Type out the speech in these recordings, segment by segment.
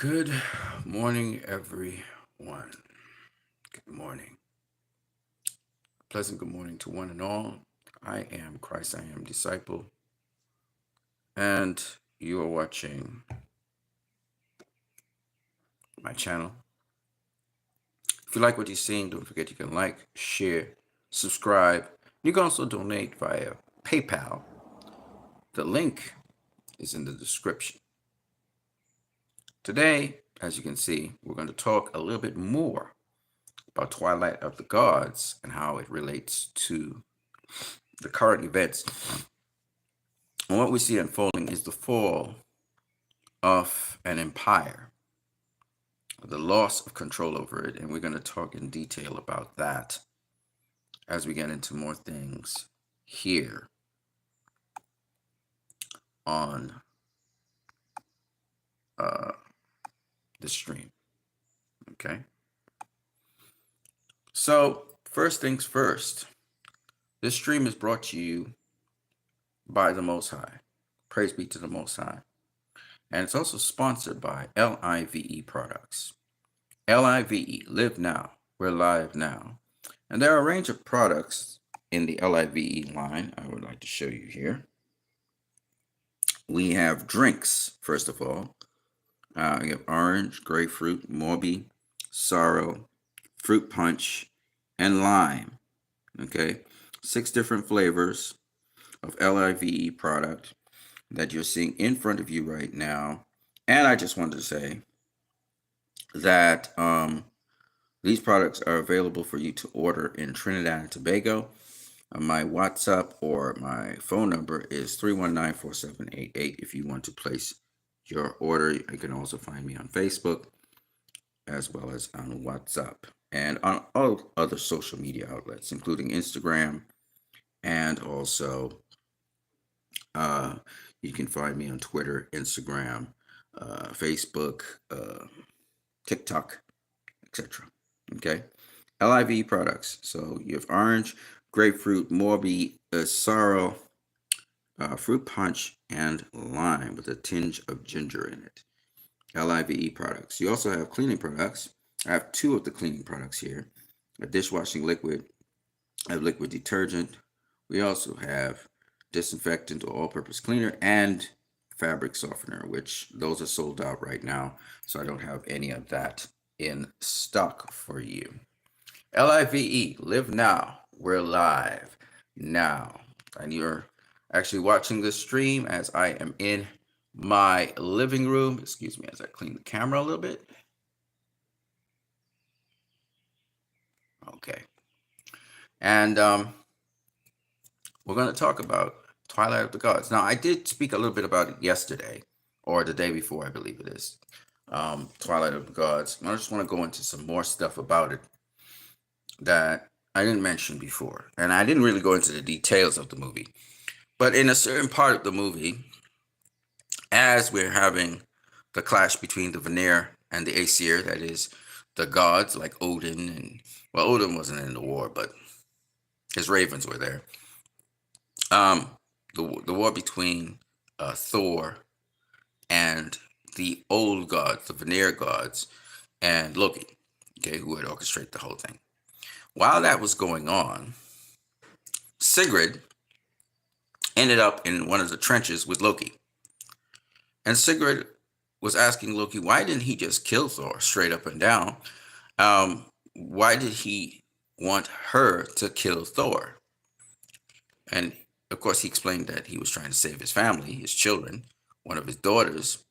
Good morning, everyone. Good morning. Pleasant good morning to one and all. I am Christ, I am disciple, and you are watching my channel. If you like what you're seeing, don't forget you can like, share, subscribe. You can also donate via PayPal. The link is in the description. Today, as you can see, we're going to talk a little bit more about Twilight of the Gods and how it relates to the current events. And what we see unfolding is the fall of an empire, the loss of control over it. And we're going to talk in detail about that as we get into more things here on the stream. Okay. So, first things first, this stream is brought to you by the Most High. Praise be to the Most High. And it's also sponsored by LIVE products. LIVE, live now. We're live now. And there are a range of products in the LIVE line I would like to show you here. We have drinks, first of all. We have orange, grapefruit, Morby, sorrow, fruit punch, and lime. Okay, 6 different flavors of LIVE product that you're seeing in front of you right now. And I just wanted to say that these products are available for you to order in Trinidad and Tobago. My WhatsApp or my phone number is 319-4788 if you want to place your order. You can also find me on Facebook as well as on WhatsApp and on all other social media outlets, including Instagram, and also you can find me on Twitter, Instagram, Facebook, TikTok, etc. Okay, LIV products. So you have orange, grapefruit, Morby, sorrow, fruit punch, and lime with a tinge of ginger in it. LIVE products. You also have cleaning products. I have 2 of the cleaning products here. A dishwashing liquid. I have liquid detergent. We also have disinfectant or all-purpose cleaner and fabric softener, which those are sold out right now. So I don't have any of that in stock for you. LIVE, live now. We're live now. And you're actually watching this stream as I am in my living room. Excuse me as I clean the camera a little bit. Okay. And we're going to talk about Twilight of the Gods. Now, I did speak a little bit about it yesterday, or the day before, I believe it is. Twilight of the Gods. I just want to go into some more stuff about it that I didn't mention before. And I didn't really go into the details of the movie. But in a certain part of the movie, as we're having the clash between the Vanir and the Aesir, that is, the gods like Odin, and well, Odin wasn't in the war, but his ravens were there. The war between Thor and the old gods, the Vanir gods, and Loki, okay, who would orchestrate the whole thing. While that was going on, Sigrid ended up in one of the trenches with Loki. And Sigrid was asking Loki, why didn't he just kill Thor straight up and down? Why did he want her to kill Thor? And of course, he explained that he was trying to save his family, his children. One of his daughters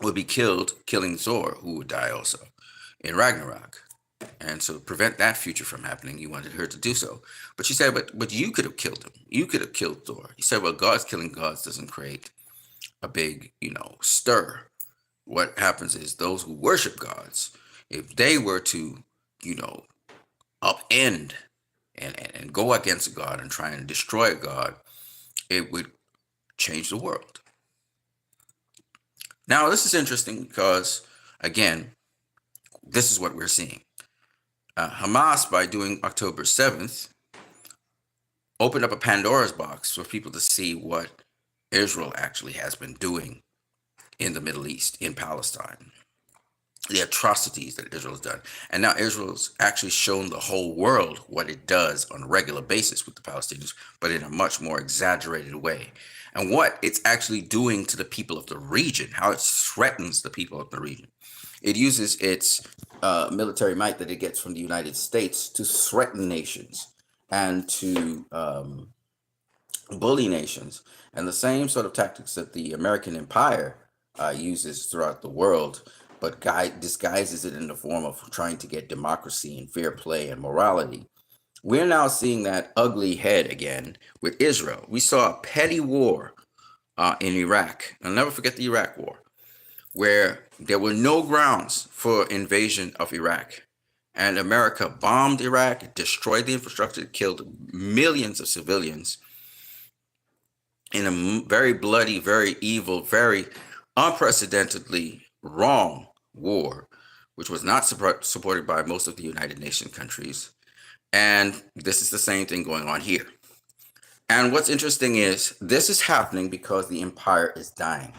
would be killed, killing Thor, who would die also in Ragnarok. And so to prevent that future from happening, he wanted her to do so. But she said, but you could have killed him. You could have killed Thor. He said, well, God's killing gods doesn't create a big, stir. What happens is those who worship gods, if they were to, upend and go against God and try and destroy God, it would change the world. Now, this is interesting because, again, this is what we're seeing. Hamas, by doing October 7th, opened up a Pandora's box for people to see what Israel actually has been doing in the Middle East, in Palestine, the atrocities that Israel's done. And now Israel's actually shown the whole world what it does on a regular basis with the Palestinians, but in a much more exaggerated way. And what it's actually doing to the people of the region, how it threatens the people of the region. It uses its military might that it gets from the United States to threaten nations and to bully nations. And the same sort of tactics that the American empire uses throughout the world, but disguises it in the form of trying to get democracy and fair play and morality. We're now seeing that ugly head again with Israel. We saw a petty war in Iraq. I'll never forget the Iraq War, where there were no grounds for invasion of Iraq. And America bombed Iraq, destroyed the infrastructure, killed millions of civilians in a very bloody, very evil, very unprecedentedly wrong war, which was not supported by most of the United Nations countries. And this is the same thing going on here. And what's interesting is this is happening because the empire is dying.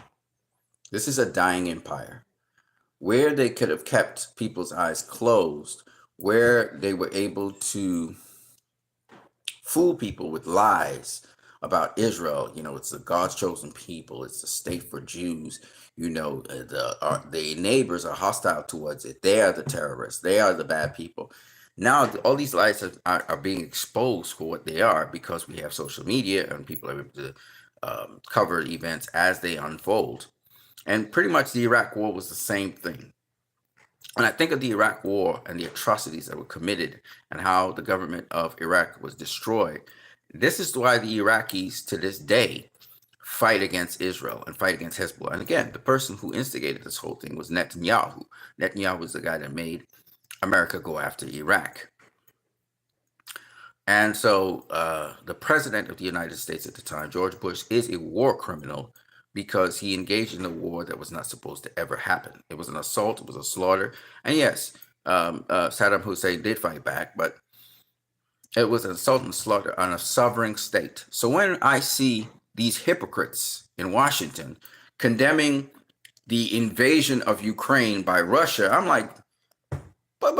This is a dying empire where they could have kept people's eyes closed, where they were able to fool people with lies about Israel. You know, it's the God's chosen people. It's the state for Jews. You know, the neighbors are hostile towards it. They are the terrorists. They are the bad people. Now, all these lies are being exposed for what they are because we have social media and people are able to cover events as they unfold. And pretty much the Iraq War was the same thing. When I think of the Iraq War and the atrocities that were committed and how the government of Iraq was destroyed, this is why the Iraqis to this day fight against Israel and fight against Hezbollah. And again, the person who instigated this whole thing was Netanyahu. Netanyahu was the guy that made America go after Iraq. And so the president of the United States at the time, George Bush, is a war criminal because he engaged in a war that was not supposed to ever happen. It was an assault. It was a slaughter. And yes, Saddam Hussein did fight back, but it was an assault and slaughter on a sovereign state. So when I see these hypocrites in Washington condemning the invasion of Ukraine by Russia, I'm like, but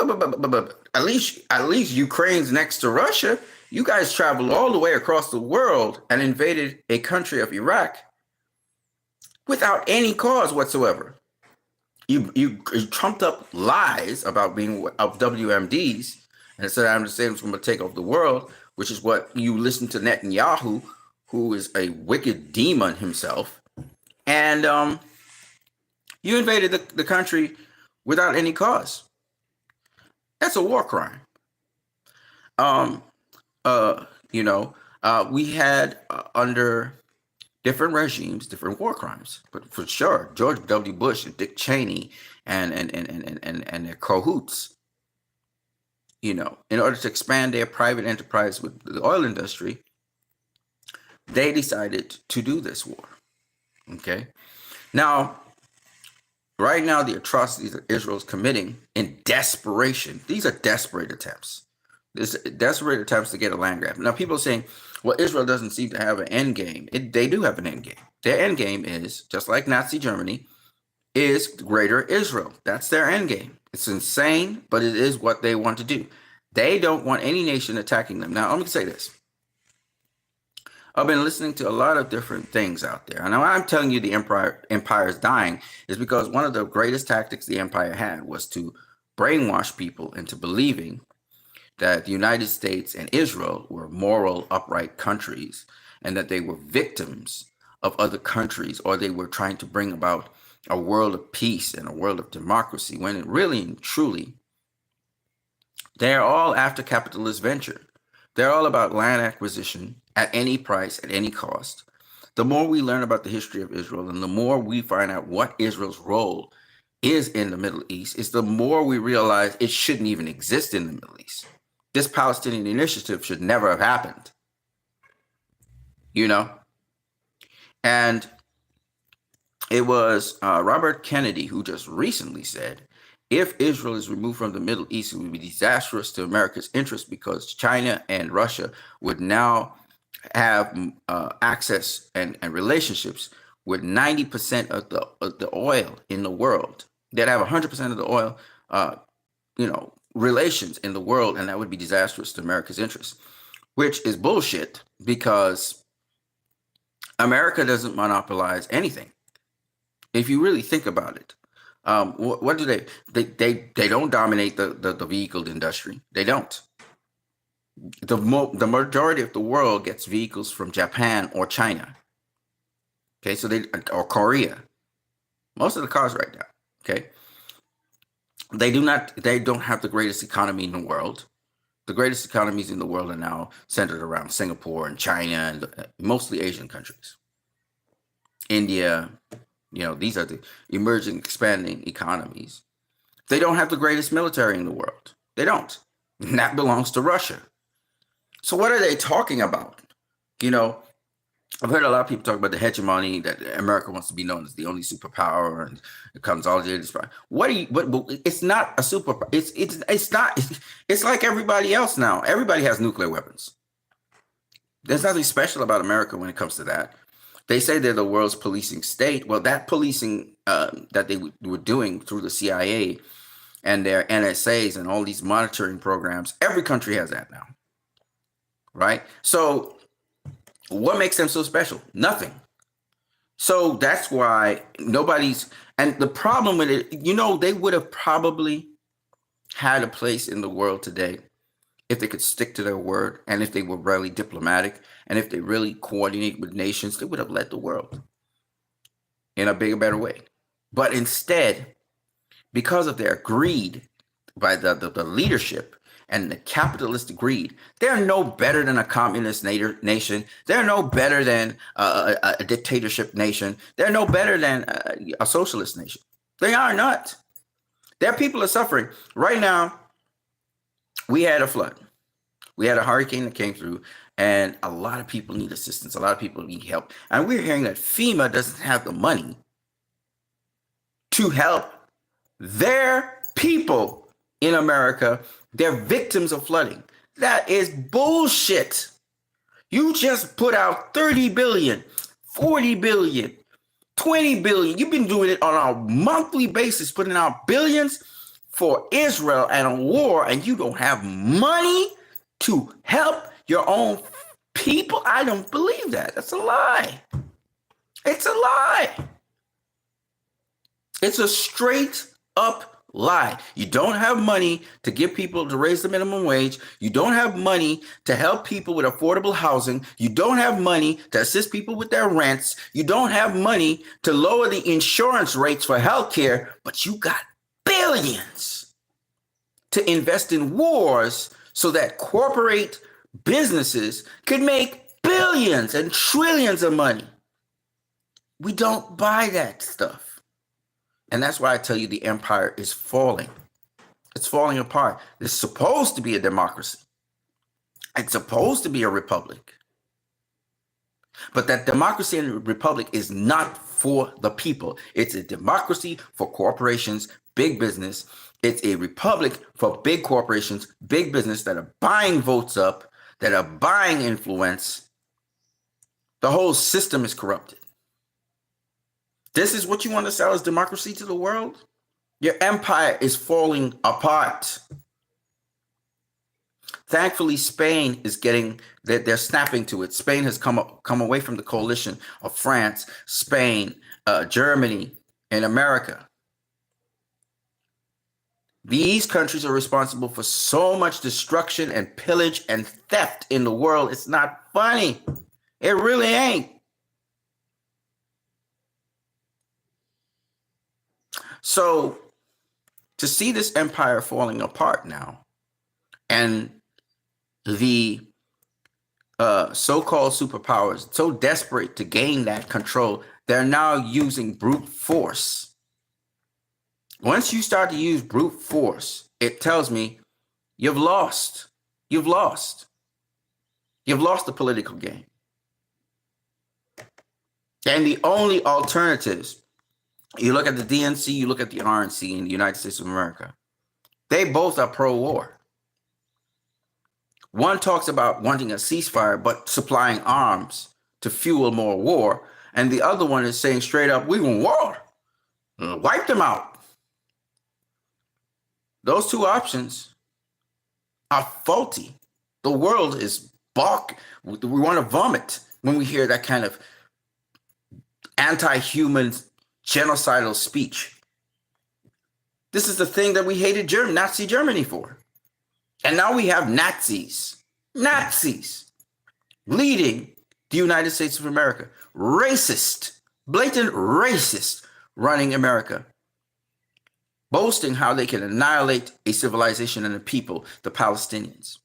at least Ukraine's next to Russia. You guys traveled all the way across the world and invaded a country of Iraq without any cause whatsoever. You trumped up lies about being of WMDs and said I'm going to take over the world, which is what you listen to Netanyahu, who is a wicked demon himself, and you invaded the country without any cause. That's a war crime. We had under different regimes, different war crimes, but for sure, George W. Bush and Dick Cheney and their cahoots, in order to expand their private enterprise with the oil industry, they decided to do this war. Okay. Now, right now, the atrocities that Israel is committing in desperation, these are desperate attempts. This desperate attempts to get a land grab. Now, people are saying, well, Israel doesn't seem to have an end game. They do have an end game. Their end game is, just like Nazi Germany, is greater Israel. That's their end game. It's insane, but it is what they want to do. They don't want any nation attacking them. Now, let me say this. I've been listening to a lot of different things out there. And I'm telling you the empire is dying is because one of the greatest tactics the empire had was to brainwash people into believing that the United States and Israel were moral, upright countries and that they were victims of other countries, or they were trying to bring about a world of peace and a world of democracy, when it really and truly, they're all after capitalist venture. They're all about land acquisition at any price, at any cost. The more we learn about the history of Israel and the more we find out what Israel's role is in the Middle East, is the more we realize it shouldn't even exist in the Middle East. This Palestinian initiative should never have happened. And it was Robert Kennedy who just recently said, if Israel is removed from the Middle East, it would be disastrous to America's interest because China and Russia would now have access and relationships with 90% of the oil in the world, that have 100% of the oil, relations in the world, and that would be disastrous to America's interests, which is bullshit because America doesn't monopolize anything. If you really think about it, what do they don't dominate the vehicle industry. They don't. The majority of the world gets vehicles from Japan or China. Okay, so or Korea. Most of the cars right now. Okay, they don't have the greatest economy in the world. The greatest economies in the world are now centered around Singapore and China and mostly Asian countries. India, these are the emerging, expanding economies. They don't have the greatest military in the world. They don't. And that belongs to Russia. So what are they talking about? I've heard a lot of people talk about the hegemony, that America wants to be known as the only superpower and it consolidated. What it's not a superpower. It's not. It's like everybody else now. Everybody has nuclear weapons. There's nothing special about America when it comes to that. They say they're the world's policing state. Well, that policing that they were doing through the CIA and their NSAs and all these monitoring programs, every country has that now. Right? So what makes them so special? Nothing. So that's why and the problem with it, they would have probably had a place in the world today if they could stick to their word, and if they were really diplomatic, and if they really coordinate with nations, they would have led the world in a bigger, better way. But instead, because of their greed by the leadership and the capitalist greed, they're no better than a communist nation. They're no better than a dictatorship nation. They're no better than a socialist nation. They are not. Their people are suffering. Right now, we had a flood. We had a hurricane that came through, and a lot of people need assistance. A lot of people need help. And we're hearing that FEMA doesn't have the money to help their people in America. They're victims of flooding. That is bullshit. You just put out 30 billion, 40 billion, 20 billion. You've been doing it on a monthly basis, putting out billions for Israel and a war, and you don't have money to help your own people? I don't believe that. That's a lie. It's a lie. It's a straight up lie. You don't have money to give people to raise the minimum wage. You don't have money to help people with affordable housing. You don't have money to assist people with their rents. You don't have money to lower the insurance rates for healthcare, but you got billions to invest in wars so that corporate businesses could make billions and trillions of money. We don't buy that stuff. And that's why I tell you the empire is falling. It's falling apart. It's supposed to be a democracy. It's supposed to be a republic. But that democracy and republic is not for the people. It's a democracy for corporations, big business. It's a republic for big corporations, big business that are buying votes up, that are buying influence. The whole system is corrupted. This is what you want to sell as democracy to the world? Your empire is falling apart. Thankfully, Spain is they're snapping to it. Spain has come away from the coalition of France, Spain, Germany, and America. These countries are responsible for so much destruction and pillage and theft in the world. It's not funny. It really ain't. So to see this empire falling apart now, and the so-called superpowers so desperate to gain that control, they're now using brute force. Once you start to use brute force, it tells me you've lost. You've lost. You've lost the political game. And the only alternatives, you look at the DNC, you look at the RNC in the United States of America. They both are pro-war. One talks about wanting a ceasefire, but supplying arms to fuel more war. And the other one is saying straight up, we want war. Wipe them out. Those two options are faulty. The world is balk. We want to vomit when we hear that kind of anti-human genocidal speech. This is the thing that we hated Nazi Germany for. And now we have Nazis leading the United States of America. Racist, blatant racist running America. Boasting how they can annihilate a civilization and a people, the Palestinians.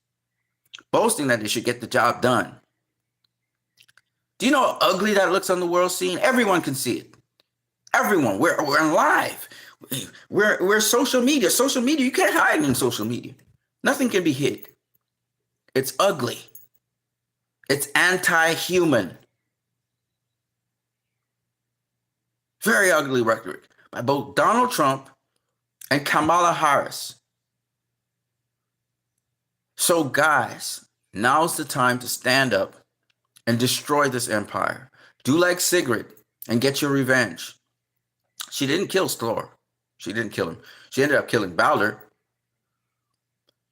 Boasting that they should get the job done. Do you know how ugly that looks on the world scene? Everyone can see it. Everyone. We're live. We're social media. Social media, you can't hide in social media. Nothing can be hid. It's ugly. It's anti-human. Very ugly rhetoric by both Donald Trump and Kamala Harris. So guys, now's the time to stand up and destroy this empire. Do like Sigrid and get your revenge. She didn't kill Thor. She didn't kill him. She ended up killing Balder.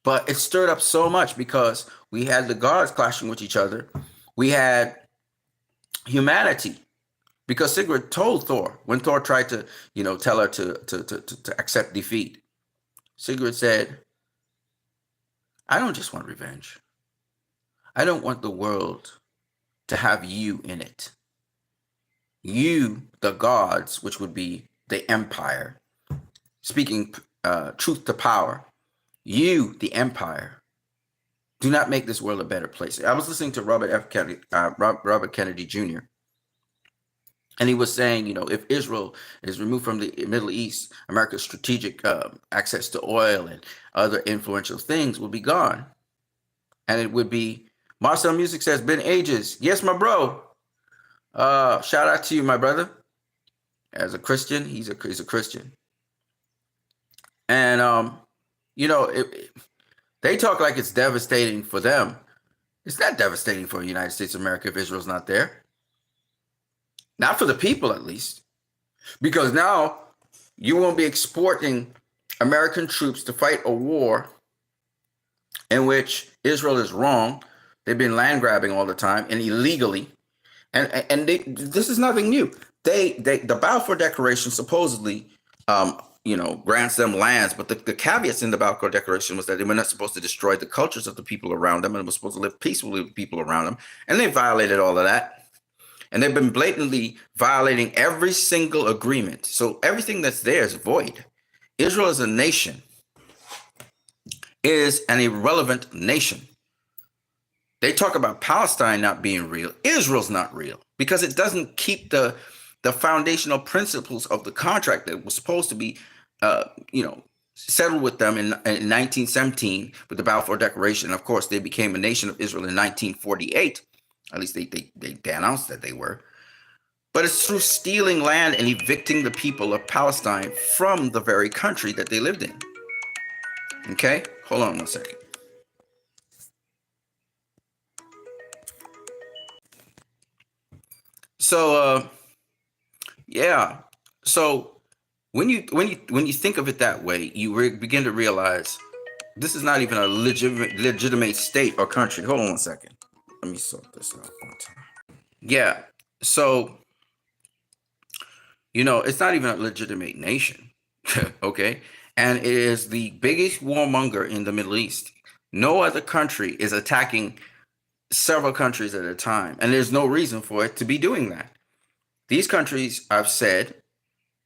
But it stirred up so much because we had the gods clashing with each other. We had humanity. Because Sigrid told Thor, when Thor tried to, tell her to accept defeat, Sigrid said, I don't just want revenge. I don't want the world to have you in it. You, the gods, which would be the empire, speaking truth to power, you, the empire, do not make this world a better place. I was listening to Robert Kennedy Jr., and he was saying, if Israel is removed from the Middle East, America's strategic access to oil and other influential things will be gone. And it would be, Marcel Music says, been ages. Yes, my bro. Shout out to you, my brother. As a Christian, he's a Christian. And, they talk like it's devastating for them. It's not devastating for the United States of America if Israel's not there. Not for the people, at least. Because now you won't be exporting American troops to fight a war in which Israel is wrong. They've been land grabbing all the time and illegally. And this is nothing new. The Balfour Declaration supposedly, grants them lands. But the caveats in the Balfour Declaration was that they were not supposed to destroy the cultures of the people around them and were supposed to live peacefully with people around them. And they violated all of that. And they've been blatantly violating every single agreement. So everything that's there is void. Israel as a nation is an irrelevant nation. They talk about Palestine not being real. Israel's not real because it doesn't keep the foundational principles of the contract that was supposed to be, settled with them in 1917 with the Balfour Declaration. Of course, they became a nation of Israel in 1948. At least they announced that they were. But it's through stealing land and evicting the people of Palestine from the very country that they lived in. Okay? Hold on 1 second. So, yeah. So when you think of it that way, you begin to realize this is not even a legitimate state or country. Hold on 1 second. Let me sort this out one time. Yeah. So, it's not even a legitimate nation. Okay. And it is the biggest warmonger in the Middle East. No other country is attacking several countries at a time. And there's no reason for it to be doing that. These countries have said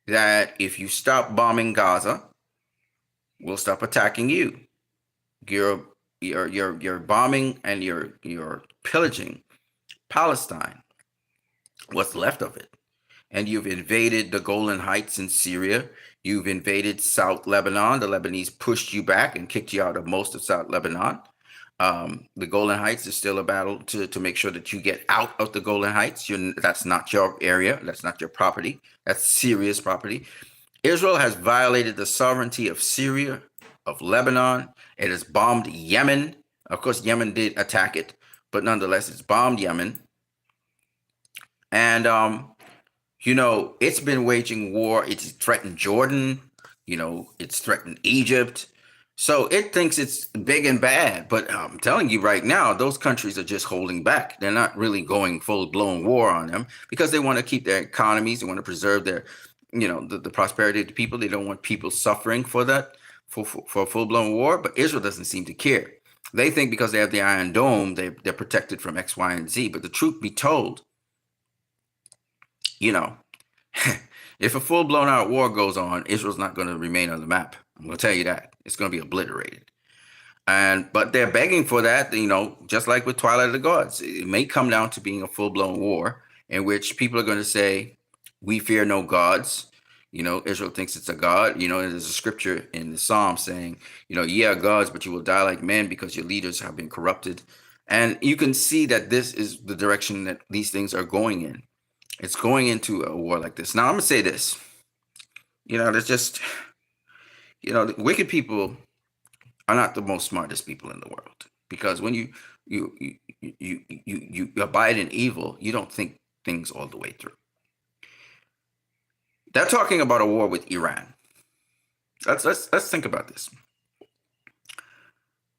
that if you stop bombing Gaza, we'll stop attacking you. You're bombing and you're pillaging Palestine, what's left of it. And you've invaded the Golan Heights in Syria. You've invaded South Lebanon. The Lebanese pushed you back and kicked you out of most of South Lebanon. The Golan Heights is still a battle to make sure that you get out of the Golan Heights. That's not your area. That's not your property. That's Syria's property. Israel has violated the sovereignty of Syria, of Lebanon. It has bombed Yemen. Of course, Yemen did attack it, but nonetheless, it's bombed Yemen. And It's been waging war. It's threatened Jordan. It's threatened Egypt. So it thinks it's big and bad. But I'm telling you right now, those countries are just holding back. They're not really going full blown war on them because they want to keep their economies. They want to preserve their, the prosperity of the people. They don't want people suffering for that, for full blown war. But Israel doesn't seem to care. They think because they have the Iron Dome, they're protected from X, Y, and Z. But the truth be told, you know, if a full blown out war goes on, Israel's not going to remain on the map. I'm going to tell you that. It's going to be obliterated. But they're begging for that, just like with Twilight of the Gods. It may come down to being a full blown war in which people are going to say, "We fear no gods." Israel thinks it's a god. There's a scripture in the Psalm saying, "Ye are gods, but you will die like men because your leaders have been corrupted." And you can see that this is the direction that these things are going in. It's going into a war like this. Now, I'm going to say this. There's just, the wicked people are not the most smartest people in the world, because when you abide in evil, you don't think things all the way through. They're talking about a war with Iran. Let's think about this.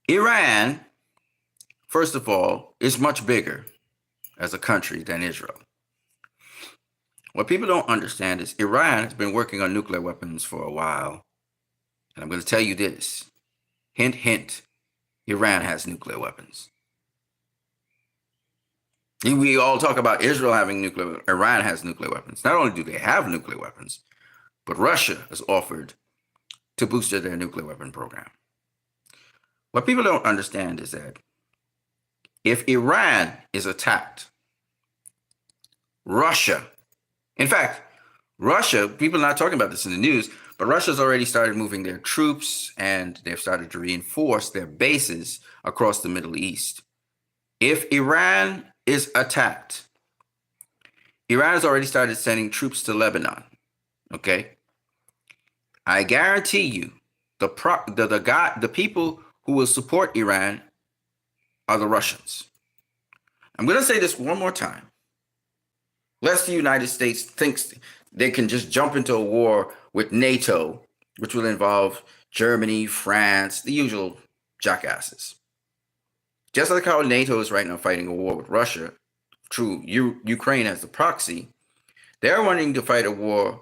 Iran, first of all, is much bigger as a country than Israel. What people don't understand is Iran has been working on nuclear weapons for a while. And I'm going to tell you this. Hint, hint. Iran has nuclear weapons. We all talk about Israel having nuclear. Iran has nuclear weapons. Not only do they have nuclear weapons, but Russia has offered to boost their nuclear weapon program. What people don't understand is that if Iran is attacked, Russia, in fact, Russia, people are not talking about this in the news, but Russia's already started moving their troops and they've started to reinforce their bases across the Middle East. If Iran is attacked, Iran has already started sending troops to Lebanon. Okay? I guarantee you, the people who will support Iran are the Russians. I'm going to say this one more time. Lest the United States thinks they can just jump into a war with NATO, which will involve Germany, France, the usual jackasses. Just like how NATO is right now fighting a war with Russia, through Ukraine as the proxy, they're wanting to fight a war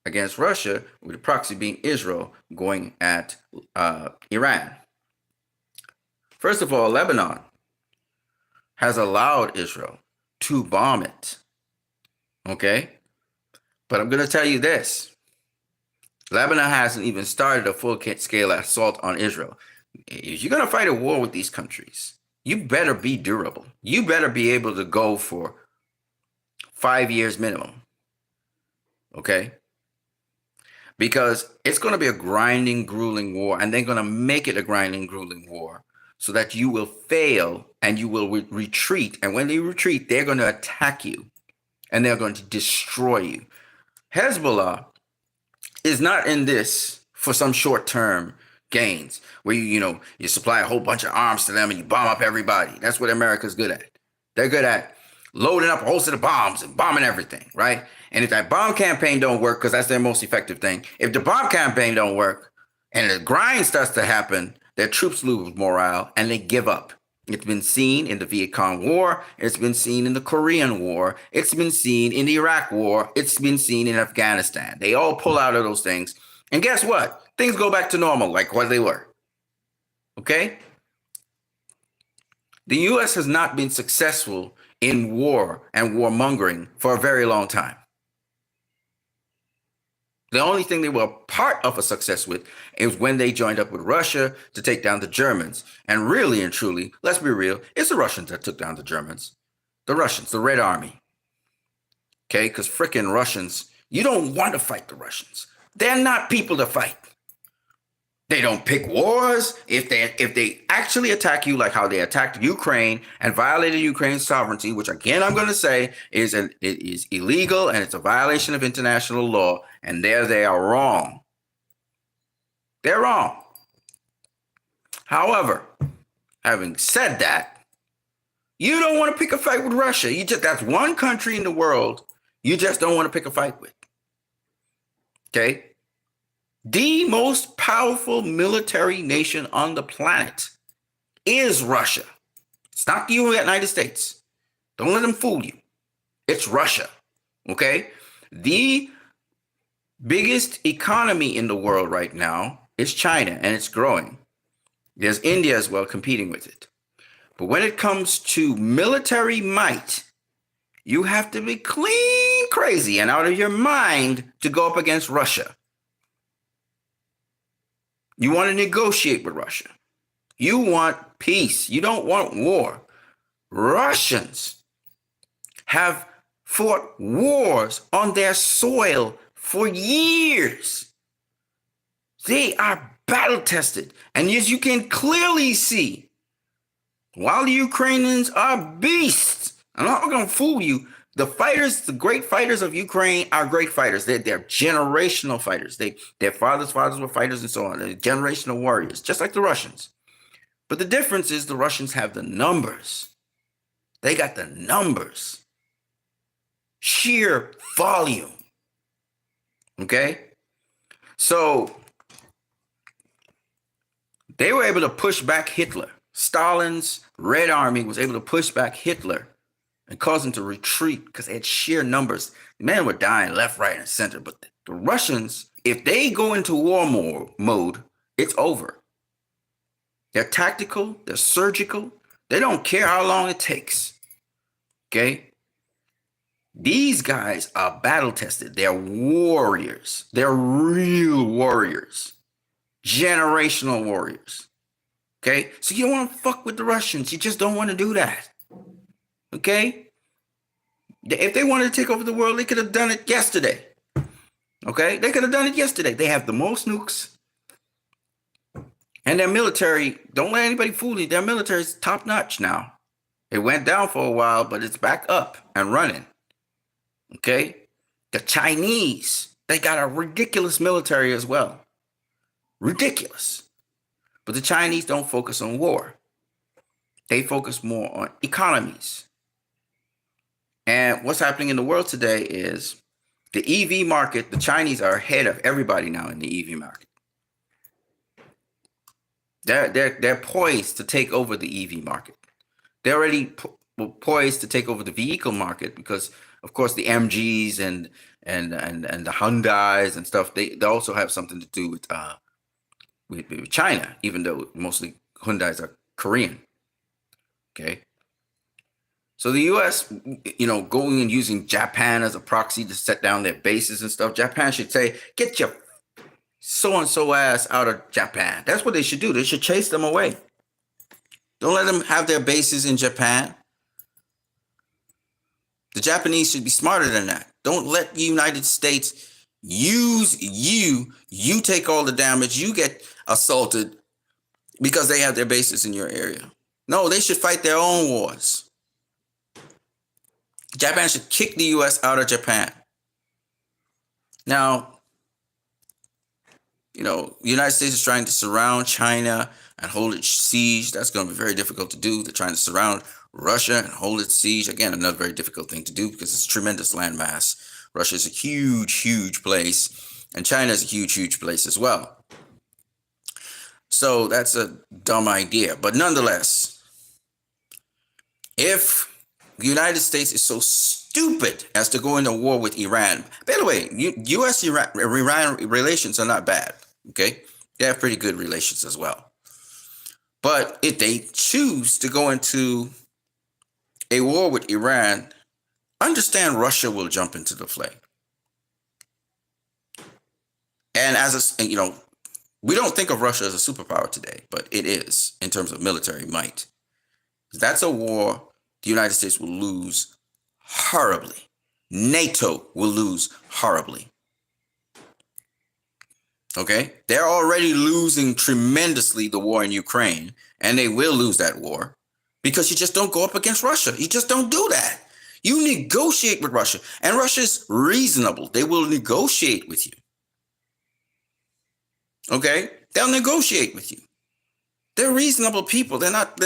against Russia, with the proxy being Israel, going at Iran. First of all, Lebanon has allowed Israel to bomb it. Okay? But I'm going to tell you this. Lebanon hasn't even started a full-scale assault on Israel. If you're going to fight a war with these countries, you better be durable. You better be able to go for 5 years minimum. Okay? Because it's going to be a grinding, grueling war, and they're going to make it a grinding, grueling war so that you will fail and you will retreat. And when they retreat, they're going to attack you and they're going to destroy you. Hezbollah is not in this for some short-term gains where you supply a whole bunch of arms to them and you bomb up everybody. That's what America's good at. They're good at loading up a whole set of bombs and bombing everything, right? And if that bomb campaign don't work, because that's their most effective thing, if the bomb campaign don't work and the grind starts to happen, their troops lose morale and they give up. It's been seen in the Viet Cong War. It's been seen in the Korean War. It's been seen in the Iraq War. It's been seen in Afghanistan. They all pull out of those things. And guess what? Things go back to normal like what they were. Okay? The U.S. has not been successful in war and warmongering for a very long time. The only thing they were part of a success with is when they joined up with Russia to take down the Germans. And really and truly, let's be real, it's the Russians that took down the Germans. The Russians, the Red Army. Okay, because frickin' Russians, you don't want to fight the Russians. They're not people to fight. They don't pick wars. If they actually attack you like how they attacked Ukraine and violated Ukraine's sovereignty, which again I'm going to say is illegal and it's a violation of international law, and there they are wrong. They're wrong. However, having said that, you don't want to pick a fight with Russia. That's one country in the world You just don't want to pick a fight with. Okay? The most powerful military nation on the planet is Russia. It's not the United States. Don't let them fool you. It's Russia. Okay? The biggest economy in the world right now is China, and it's growing. There's India as well competing with it. But when it comes to military might, you have to be clean crazy and out of your mind to go up against Russia. You want to negotiate with Russia. You want peace. You don't want war. Russians have fought wars on their soil for years. They are battle tested. And as you can clearly see, while the Ukrainians are beasts, I'm not going to fool you. The fighters, the great fighters of Ukraine are great fighters. They're generational fighters. Their fathers were fighters and so on. They're generational warriors, just like the Russians. But the difference is the Russians have the numbers. They got the numbers. Sheer volume. Okay? So they were able to push back Hitler. Stalin's Red Army was able to push back Hitler and cause him to retreat because they had sheer numbers. The men were dying left, right, and center. But the Russians, if they go into war mode, it's over. They're tactical. They're surgical. They don't care how long it takes. Okay? These guys are battle tested. They're warriors. They're real warriors. Generational warriors. Okay? So you don't want to fuck with the Russians. You just don't want to do that. Okay? If they wanted to take over the world, they could have done it yesterday. Okay? They could have done it yesterday. They have the most nukes. And their military, don't let anybody fool you, their military is top notch now. It went down for a while, but it's back up and running. Okay? The Chinese, they got a ridiculous military as well. Ridiculous. But the Chinese don't focus on war. They focus more on economies. And what's happening in the world today is the EV market, the Chinese are ahead of everybody now in the EV market. They're poised to take over the EV market. They're already poised to take over the vehicle market because, of course, the MGs and the Hyundais and stuff, they also have something to do with China, even though mostly Hyundais are Korean. Okay. So the U.S., going and using Japan as a proxy to set down their bases and stuff, Japan should say, get your so-and-so ass out of Japan. That's what they should do. They should chase them away. Don't let them have their bases in Japan. The Japanese should be smarter than that. Don't let the United States use you. You take all the damage. You get assaulted because they have their bases in your area. No, they should fight their own wars. Japan should kick the U.S. out of Japan. Now, the United States is trying to surround China and hold it siege. That's going to be very difficult to do. They're trying to surround Russia and hold it siege. Again, another very difficult thing to do because it's a tremendous landmass. Russia is a huge, huge place, and China is a huge, huge place as well. So that's a dumb idea. But nonetheless, if the United States is so stupid as to go into war with Iran. By the way, U.S.-Iran relations are not bad, okay? They have pretty good relations as well. But if they choose to go into a war with Iran, understand Russia will jump into the fray. And we don't think of Russia as a superpower today, but it is in terms of military might. That's a war the United States will lose horribly. NATO will lose horribly. Okay? They're already losing tremendously the war in Ukraine, and they will lose that war because you just don't go up against Russia. You just don't do that. You negotiate with Russia, and Russia's reasonable. They will negotiate with you. Okay? They'll negotiate with you. They're reasonable people. They're not,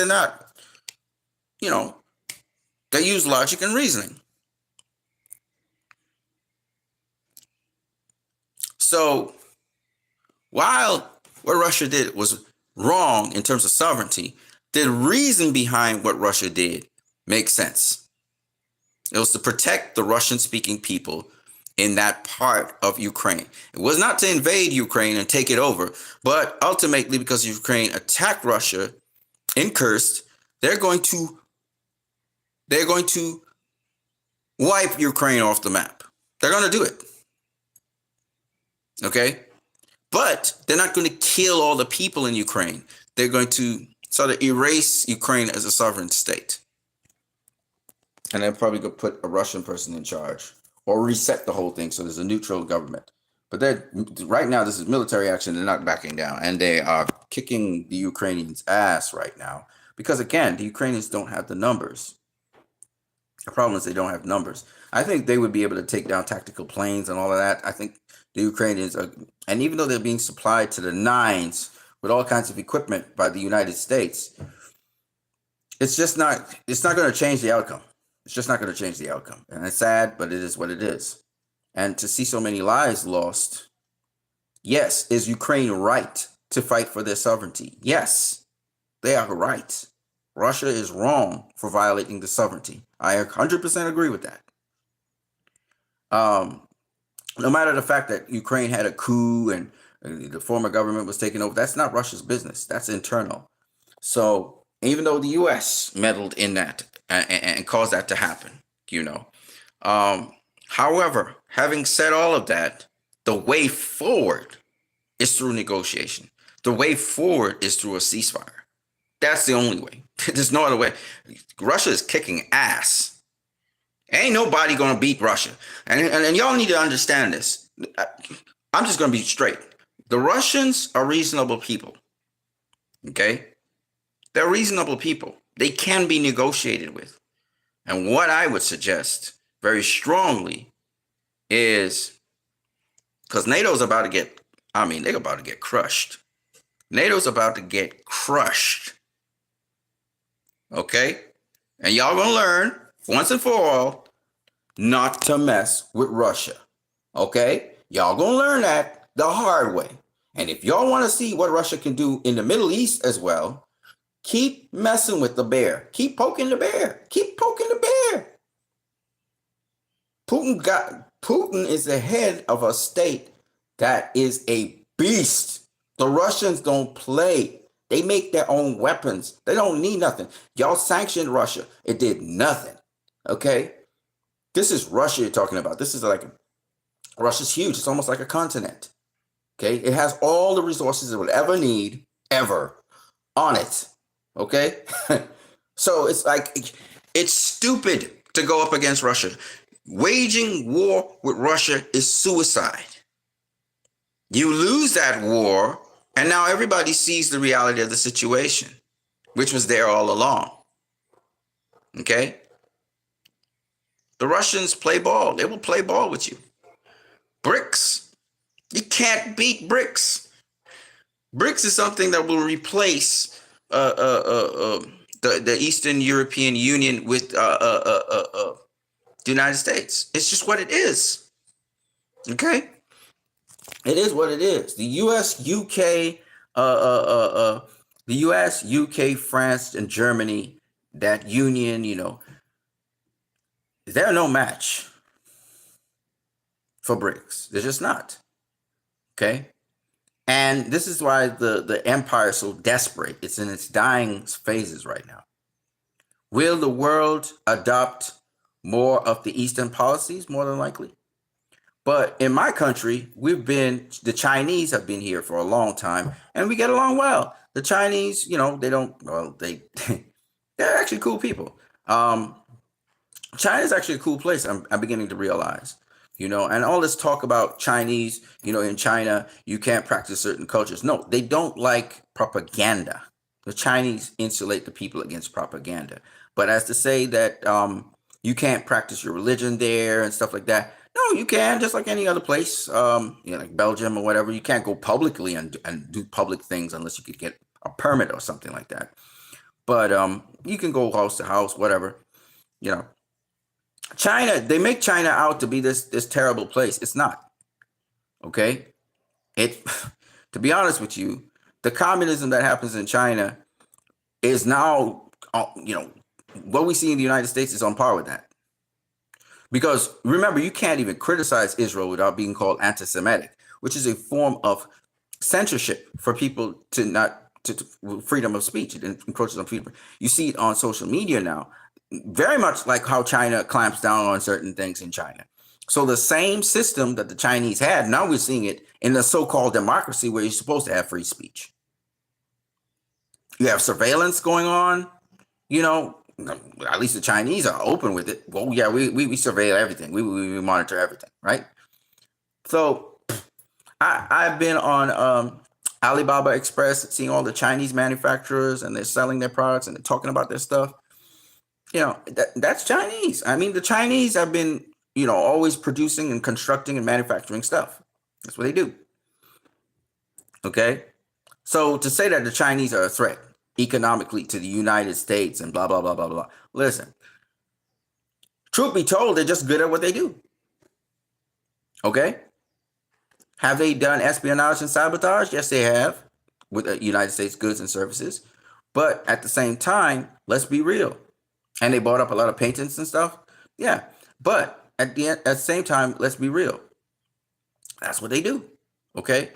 they use logic and reasoning. So while what Russia did was wrong in terms of sovereignty, the reason behind what Russia did makes sense. It was to protect the Russian-speaking people in that part of Ukraine. It was not to invade Ukraine and take it over, but ultimately, because Ukraine attacked Russia in Kursk, they're going to wipe Ukraine off the map. They're going to do it. Okay? But they're not going to kill all the people in Ukraine. They're going to sort of erase Ukraine as a sovereign state. And they're probably going to put a Russian person in charge or reset the whole thing so there's a neutral government. But right now, this is military action. They're not backing down. And they are kicking the Ukrainians' ass right now. Because, again, the Ukrainians don't have the numbers. The problem is they don't have numbers. I think they would be able to take down tactical planes and all of that. I think the Ukrainians are, and even though they're being supplied to the nines with all kinds of equipment by the United States, it's not going to change the outcome. It's just not going to change the outcome. And it's sad, but it is what it is. And to see so many lives lost, yes, is Ukraine right to fight for their sovereignty? Yes, they are right. Russia is wrong for violating the sovereignty. I 100% agree with that. No matter the fact that Ukraine had a coup and the former government was taken over, that's not Russia's business. That's internal. So even though the U.S. meddled in that and caused that to happen, however, having said all of that, the way forward is through negotiation. The way forward is through a ceasefire. That's the only way. There's no other way. Russia is kicking ass. Ain't nobody going to beat Russia. And y'all need to understand this. I'm just going to be straight. The Russians are reasonable people. Okay? They're reasonable people. They can be negotiated with. And what I would suggest very strongly is, because NATO's about to get, they're about to get crushed. NATO's about to get crushed. Okay? And y'all gonna learn, once and for all, not to mess with Russia. Okay? Y'all gonna learn that the hard way. And if y'all want to see what Russia can do in the Middle East as well, keep messing with the bear. Keep poking the bear. Keep poking the bear. Putin is the head of a state that is a beast. The Russians don't play. They make their own weapons. They don't need nothing. Y'all sanctioned Russia. It did nothing. Okay? This is Russia you're talking about. This is Russia's huge. It's almost like a continent. Okay? It has all the resources it would ever need, ever, on it. Okay? So it's stupid to go up against Russia. Waging war with Russia is suicide. You lose that war, and now everybody sees the reality of the situation, which was there all along. Okay? The Russians play ball. They will play ball with you. BRICS. You can't beat BRICS. BRICS is something that will replace the Eastern European Union with the United States. It's just what it is. Okay? It is what it is. The US, UK, France, and Germany, that union, they're no match for BRICS. They're just not. Okay? And this is why the empire is so desperate. It's in its dying phases right now. Will the world adopt more of the Eastern policies? More than likely. But in my country, the Chinese have been here for a long time, and we get along well. The Chinese, they're actually cool people. China is actually a cool place. I'm beginning to realize, and all this talk about Chinese, in China, you can't practice certain cultures. No, they don't like propaganda. The Chinese insulate the people against propaganda. But as to say that you can't practice your religion there and stuff like that, no, you can, just like any other place, like Belgium or whatever. You can't go publicly and do public things unless you could get a permit or something like that. But you can go house to house, whatever. China, they make China out to be this terrible place. It's not. Okay? It, to be honest with you, the communism that happens in China is now, what we see in the United States is on par with that. Because remember, you can't even criticize Israel without being called anti-Semitic, which is a form of censorship for people to not to freedom of speech. It encroaches on freedom. You see it on social media now, very much like how China clamps down on certain things in China. So the same system that the Chinese had, now we're seeing it in the so-called democracy where you're supposed to have free speech. You have surveillance going on, at least the Chinese are open with it. Well, yeah, we surveil everything. We monitor everything, right? So I've been on Alibaba Express, seeing all the Chinese manufacturers, and they're selling their products and they're talking about their stuff. That's Chinese. I mean, the Chinese have been, always producing and constructing and manufacturing stuff. That's what they do. Okay? So to say that the Chinese are a threat economically to the United States and blah, blah, blah, blah, blah. Listen, truth be told, they're just good at what they do. Okay? Have they done espionage and sabotage? Yes, they have, with the United States goods and services. But at the same time, let's be real. And they bought up a lot of patents and stuff. Yeah. But at the same time, let's be real. That's what they do. Okay?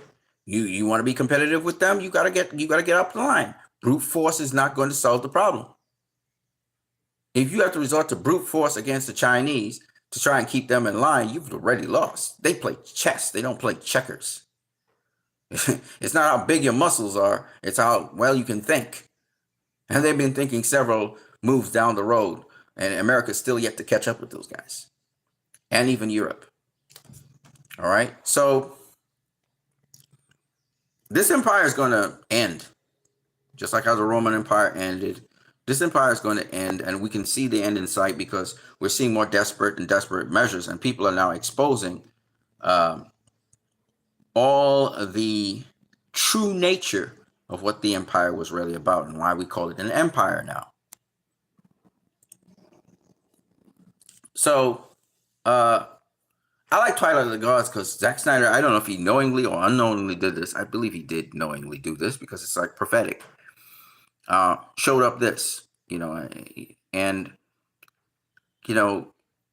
You want to be competitive with them, you gotta get up the line. Brute force is not going to solve the problem. If you have to resort to brute force against the Chinese to try and keep them in line, you've already lost. They play chess, they don't play checkers. It's not how big your muscles are, it's how well you can think. And they've been thinking several moves down the road, and America's still yet to catch up with those guys. And even Europe. All right? So this empire is going to end, just like how the Roman Empire ended. This empire is going to end, and we can see the end in sight because we're seeing more desperate and desperate measures, and people are now exposing all the true nature of what the empire was really about and why we call it an empire now. So, I like Twilight of the Gods because Zack Snyder, I don't know if he knowingly or unknowingly did this. I believe he did knowingly do this because it's like prophetic. Showed up this, and,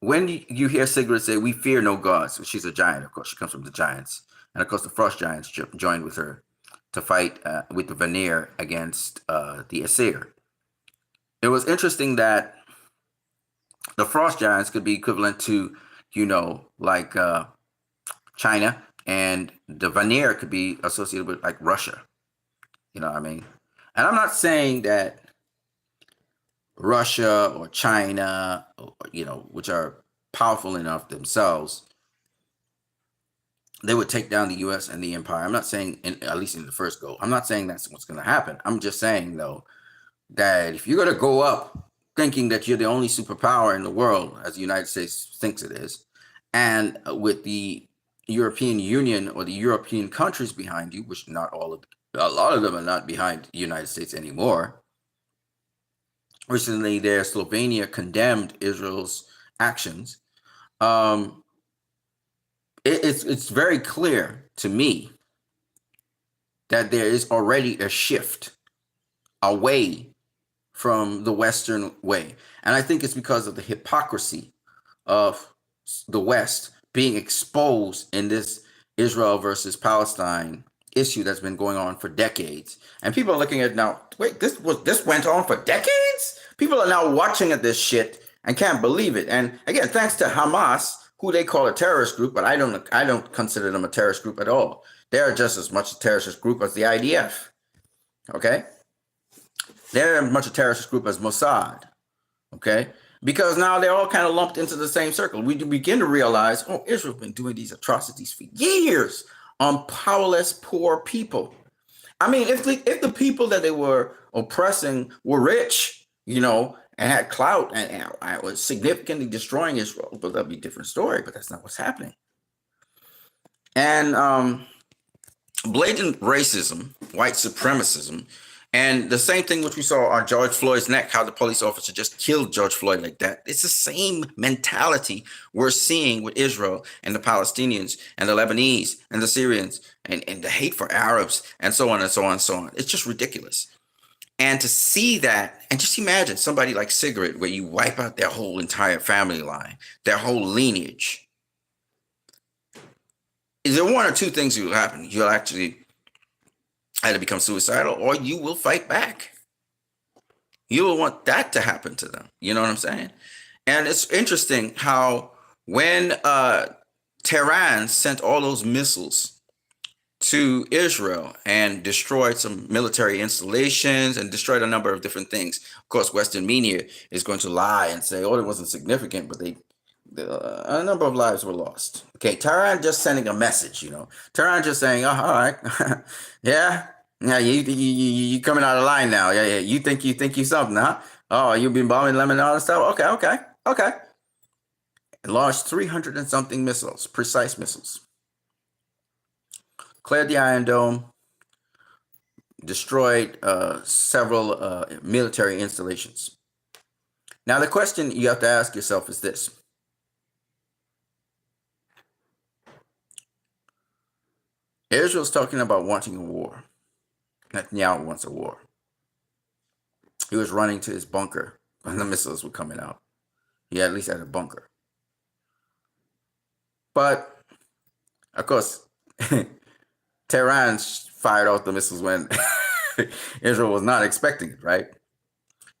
when you hear Sigrid say, "We fear no gods," she's a giant, of course, she comes from the giants. And of course, the frost giants joined with her to fight with the Vanir against the Aesir. It was interesting that the frost giants could be equivalent to, like China, and the Vanir could be associated with like Russia. You know what I mean? And I'm not saying that Russia or China, which are powerful enough themselves, they would take down the U.S. and the empire. I'm not saying, at least in the first go, I'm not saying that's what's going to happen. I'm just saying, though, that if you're going to go up thinking that you're the only superpower in the world, as the United States thinks it is, and with the European Union or the European countries behind you, which not all of, a lot of them are not behind the United States anymore. Recently, there, Slovenia condemned Israel's actions. It's very clear to me that there is already a shift away from the Western way. And I think it's because of the hypocrisy of the West being exposed in this Israel versus Palestine issue that's been going on for decades. And people are looking at it now, wait, this went on for decades? People are now watching at this shit and can't believe it. And again, thanks to Hamas, who they call a terrorist group, but I don't consider them a terrorist group at all. They're just as much a terrorist group as the IDF. Okay? They're as much a terrorist group as Mossad. Okay? Because now they're all kind of lumped into the same circle. We begin to realize, Israel's been doing these atrocities for years on powerless, poor people. I mean, if the people that they were oppressing were rich, and had clout and was significantly destroying Israel, but that'd be a different story. But that's not what's happening. And blatant racism, white supremacism, And the same thing which we saw on George Floyd's neck, how the police officer just killed George Floyd like that. It's the same mentality we're seeing with Israel and the Palestinians and the Lebanese and the Syrians and the hate for Arabs and so on and so on and so on. It's just ridiculous. And to see that, and just imagine somebody like Cigarette, where you wipe out their whole entire family line, their whole lineage. Is there one or two things will happen? You'll actually either become suicidal or you will fight back. You will want that to happen to them. You know what I'm saying? And it's interesting how when Tehran sent all those missiles to Israel and destroyed some military installations and destroyed a number of different things. Of course, Western media is going to lie and say, "Oh, it wasn't significant," but a number of lives were lost. Okay, Tehran just sending a message, Tehran just saying, "Oh, all right, yeah, yeah, you coming out of line now, yeah, yeah, you think you something, huh? Oh, you've been bombing Lebanon and stuff. Okay." It launched 300 and something missiles, precise missiles. Cleared the Iron Dome, destroyed several military installations. Now, the question you have to ask yourself is this. Israel's talking about wanting a war. Netanyahu wants a war. He was running to his bunker when the missiles were coming out. He at least had a bunker. But, of course, Tehran fired off the missiles when Israel was not expecting it, right?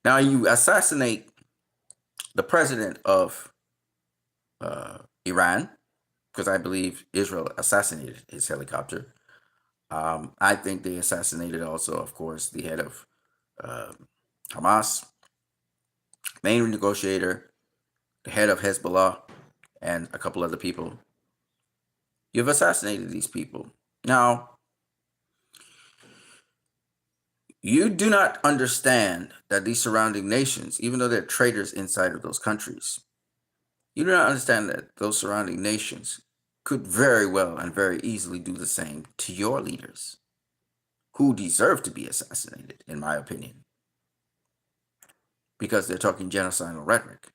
Now you assassinate the president of Iran, because I believe Israel assassinated his helicopter. I think they assassinated also, of course, the head of Hamas, main negotiator, the head of Hezbollah, and a couple other people. You've assassinated these people. Now, you do not understand that these surrounding nations, even though they're traitors inside of those countries, you do not understand that those surrounding nations could very well and very easily do the same to your leaders, who deserve to be assassinated, in my opinion, because they're talking genocidal rhetoric.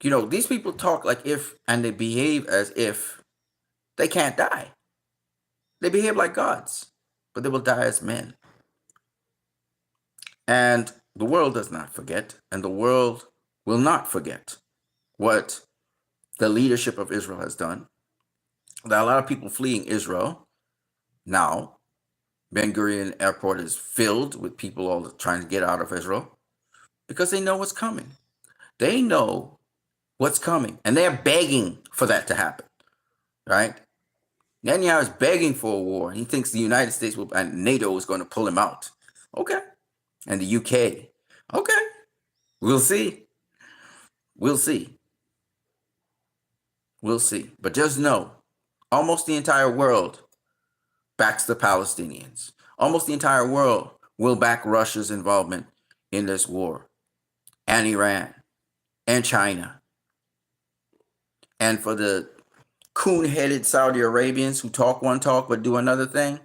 These people talk like if, and they behave as if they can't die. They behave like gods, but they will die as men. And the world does not forget, and the world will not forget what the leadership of Israel has done. There are a lot of people fleeing Israel now. Ben Gurion Airport is filled with people all trying to get out of Israel because they know what's coming. They know what's coming, and they're begging for that to happen, right? Netanyahu is begging for a war. He thinks the United States and NATO is going to pull him out. Okay. And the UK. Okay. We'll see. We'll see. We'll see. But just know, almost the entire world backs the Palestinians. Almost the entire world will back Russia's involvement in this war, and Iran, and China. And for the coon-headed Saudi Arabians who talk one talk but do another thing,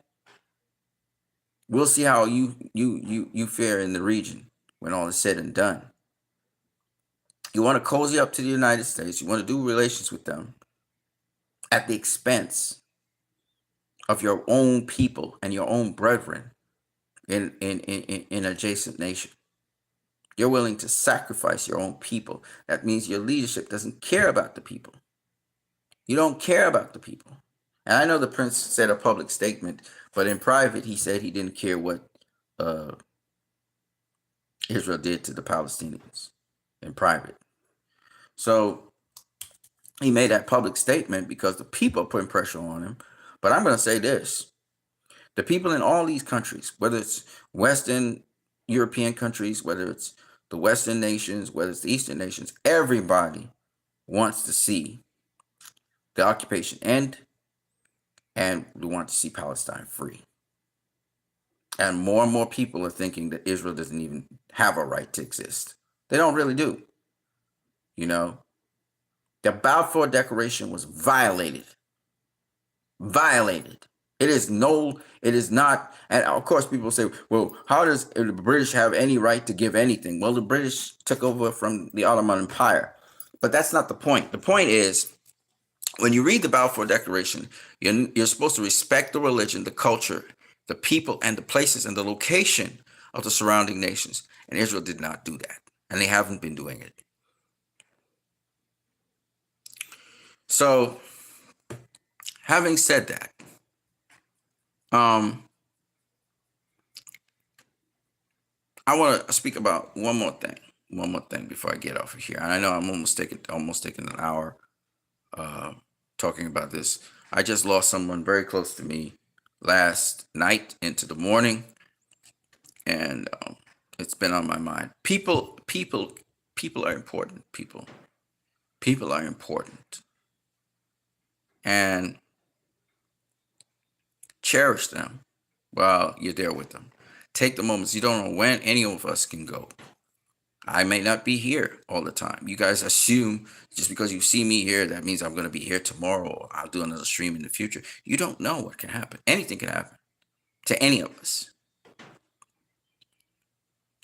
we'll see how you fare in the region when all is said and done. You want to cozy up to the United States. You want to do relations with them at the expense of your own people and your own brethren in adjacent nation. You're willing to sacrifice your own people. That means your leadership doesn't care about the people. You don't care about the people. And I know the prince said a public statement, but in private, he said he didn't care what Israel did to the Palestinians in private. So he made that public statement because the people are putting pressure on him. But I'm going to say this. The people in all these countries, whether it's Western European countries, whether it's the Western nations, whether it's the Eastern nations, everybody wants to see the occupation end, and we want to see Palestine free. And more people are thinking that Israel doesn't even have a right to exist. They don't really do. The Balfour Declaration was violated. Violated. It is not. And of course, people say, well, how does the British have any right to give anything? Well, the British took over from the Ottoman Empire. But that's not the point. The point is, when you read the Balfour Declaration, you're supposed to respect the religion, the culture, the people, and the places and the location of the surrounding nations. And Israel did not do that. And they haven't been doing it. So, having said that, um, I want to speak about one more thing. One more thing before I get off of here. And I know I'm almost taking an hour uh, talking about this. I just lost someone very close to me last night into the morning, and it's been on my mind. People are important. People are important, and cherish them while you're there with them. Take the moments. You don't know when any of us can go. I may not be here all the time. You guys assume just because you see me here, that means I'm going to be here tomorrow, or I'll do another stream in the future. You don't know what can happen. Anything can happen to any of us.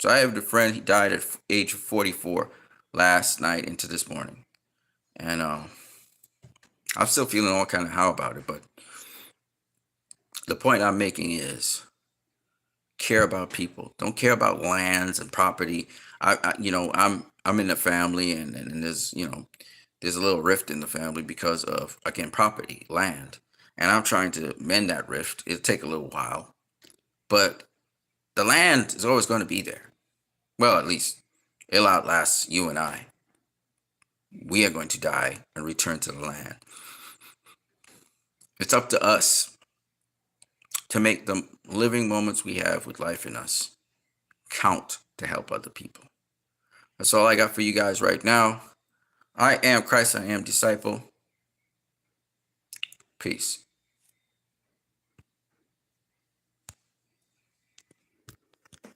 So I have a friend, he died at age 44 last night into this morning. And I'm still feeling all kind of how about it. But the point I'm making is care about people. Don't care about lands and property. I'm in a family, and there's there's a little rift in the family because of, again, property, land, and I'm trying to mend that rift. It'll take a little while, but the land is always going to be there. Well, at least it'll outlast you and I. We are going to die and return to the land. It's up to us to make the living moments we have with life in us count to help other people. That's all I got for you guys right now. I am Christ, I am disciple. Peace.